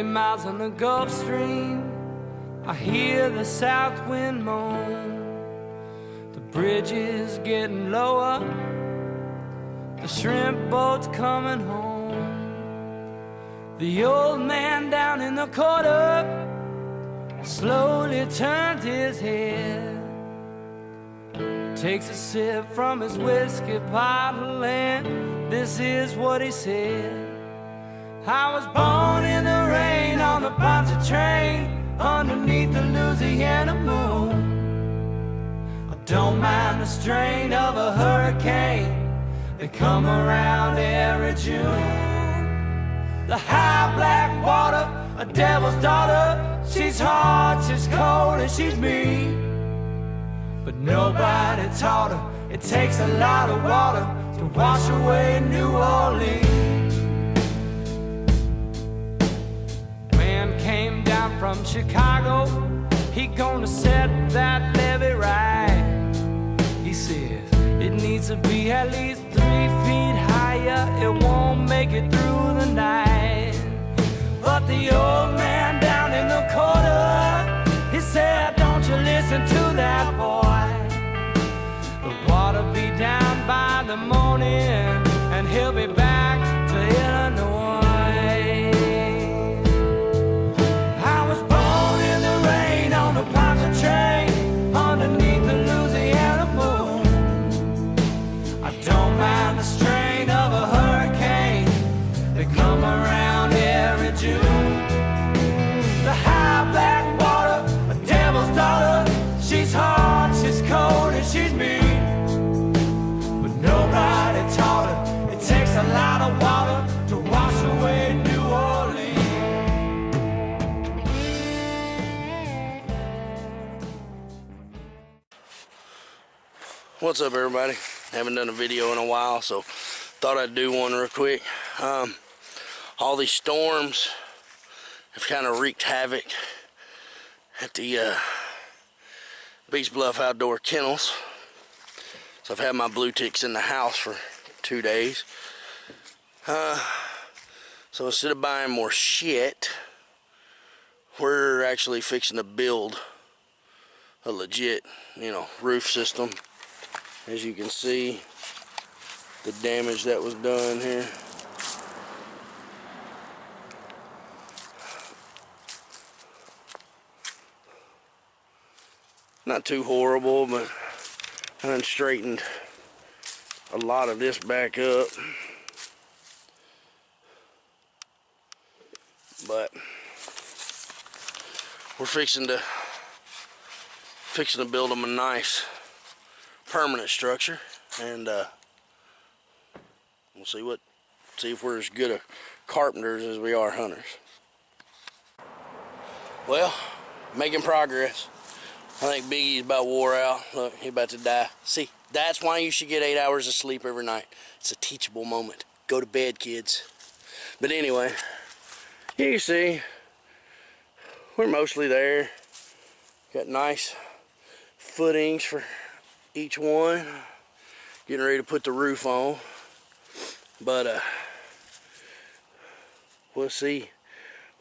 Miles on the Gulf Stream, I hear the south wind moan. The bridge is getting lower, the shrimp boat's coming home. The old man down in the corner slowly turns his head, takes a sip from his whiskey bottle, and this is what he said. I was born in the rain on the Ponce train underneath the Louisiana moon. I don't mind the strain of a hurricane, they come around every June. The high black water, a devil's daughter, she's hard, she's cold, and she's mean. But nobody taught her it takes a lot of water to wash away New Orleans. Came down from Chicago, he gonna set that levee right. He says it needs to be at least 3 feet higher, it won't make it through the night. But the old man down in the corner, he said, don't you listen to that boy. The water be down by the morning, and he'll be back to Illinois. Train underneath the Louisiana moon. I don't mind the strain of a hurricane, they come around every June. The high black water, a devil's daughter, she's hard, she's cold, and she's mean. But nobody taught her it takes a lot of water to wash away New Orleans. What's up, everybody? Haven't done a video in a while, so thought I'd do one real quick. All these storms have kind of wreaked havoc at the Beach Bluff Outdoor Kennels. So I've had my blue ticks in the house for 2 days. So instead of buying more shit, we're actually fixing to build a legit, roof system. As you can see, the damage that was done here. Not too horrible, but I done straightened a lot of this back up. But we're fixing to build them a nice permanent structure, and we'll see if we're as good a carpenters as we are hunters. Well, making progress. I think Biggie's about wore out. Look, he's about to die. See, that's why you should get 8 hours of sleep every night. It's a teachable moment. Go to bed, kids. But anyway, you can see we're mostly there. Got nice footings for each one. Getting ready to put the roof on. But we'll see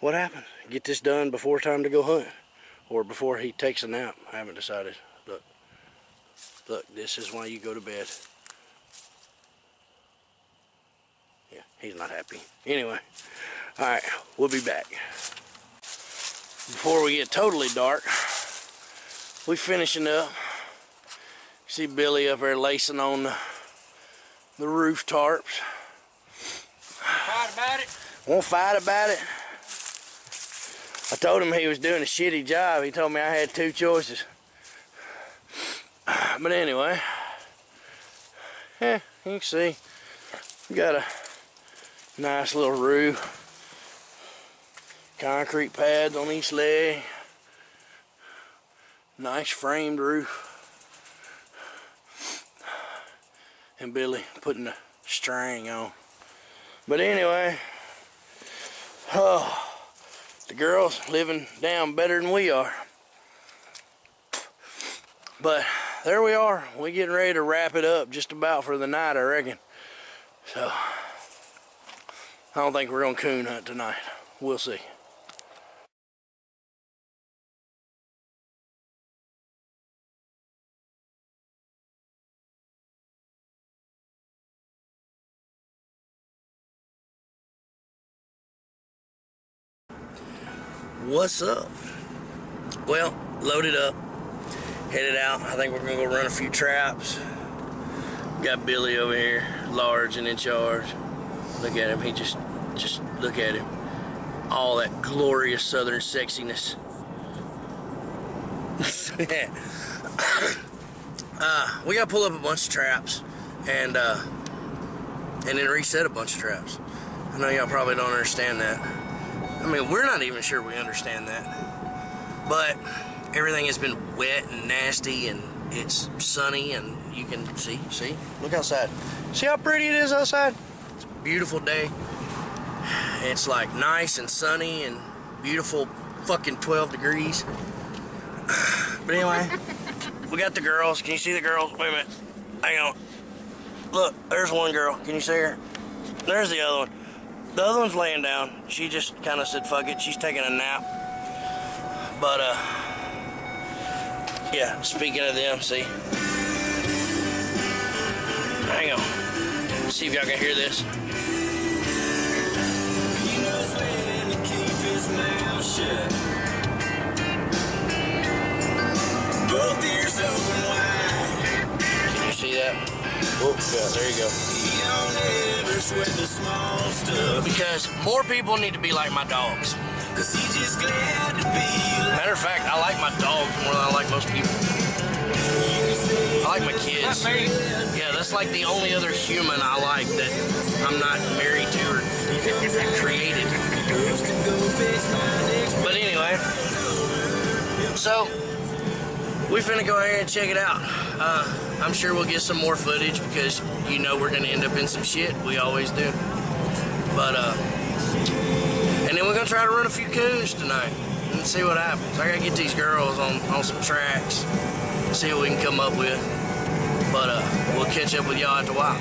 what happens. Get this done before time to go hunt, or before he takes a nap. I haven't decided. Look, this is why you go to bed. Yeah, he's not happy. Anyway, all right, we'll be back. Before we get totally dark, we finishing up. See Billy up there lacing on the roof tarps. Fight about it? Won't fight about it. I told him he was doing a shitty job. He told me I had 2 choices. But anyway, yeah, you can see we got a nice little roof. Concrete pads on each leg. Nice framed roof. And Billy putting the string on. But anyway, The girls living down better than we are. But there we are. We getting ready to wrap it up just about for the night, I reckon. So I don't think we're gonna coon hunt tonight. We'll see. What's up? Well, loaded up, headed out. I think we're gonna go run a few traps. Got Billy over here, large and in charge. Look at him, he just look at him. All that glorious southern sexiness. We gotta pull up a bunch of traps and then reset a bunch of traps. I know y'all probably don't understand that. I mean, we're not even sure we understand that. But everything has been wet and nasty, and it's sunny, and you can see, look outside. See how pretty it is outside? It's a beautiful day. It's like nice and sunny and beautiful, fucking 12 degrees. But anyway, we got the girls. Can you see the girls? Wait a minute. Hang on. Look, there's one girl. Can you see her? There's the other one. The other one's laying down. She just kind of said, fuck it. She's taking a nap. But, yeah, speaking of them, see? Hang on. See if y'all can hear this. He knows when to keep his mouth shut. Both ears open wide. Can you see that? Oh, yeah, there you go. He don't ever sweat the small stuff. Because more people need to be like my dogs. Cause he's just glad to be. Matter of fact, I like my dogs more than I like most people. I like my kids. Yeah, that's like the only other human I like that I'm not married to or created. But anyway, so we finna go ahead and check it out. I'm sure we'll get some more footage because you know we're gonna end up in some shit. We always do. But and then we're gonna try to run a few coos tonight and see what happens. I gotta get these girls on some tracks, see what we can come up with. But we'll catch up with y'all after a while.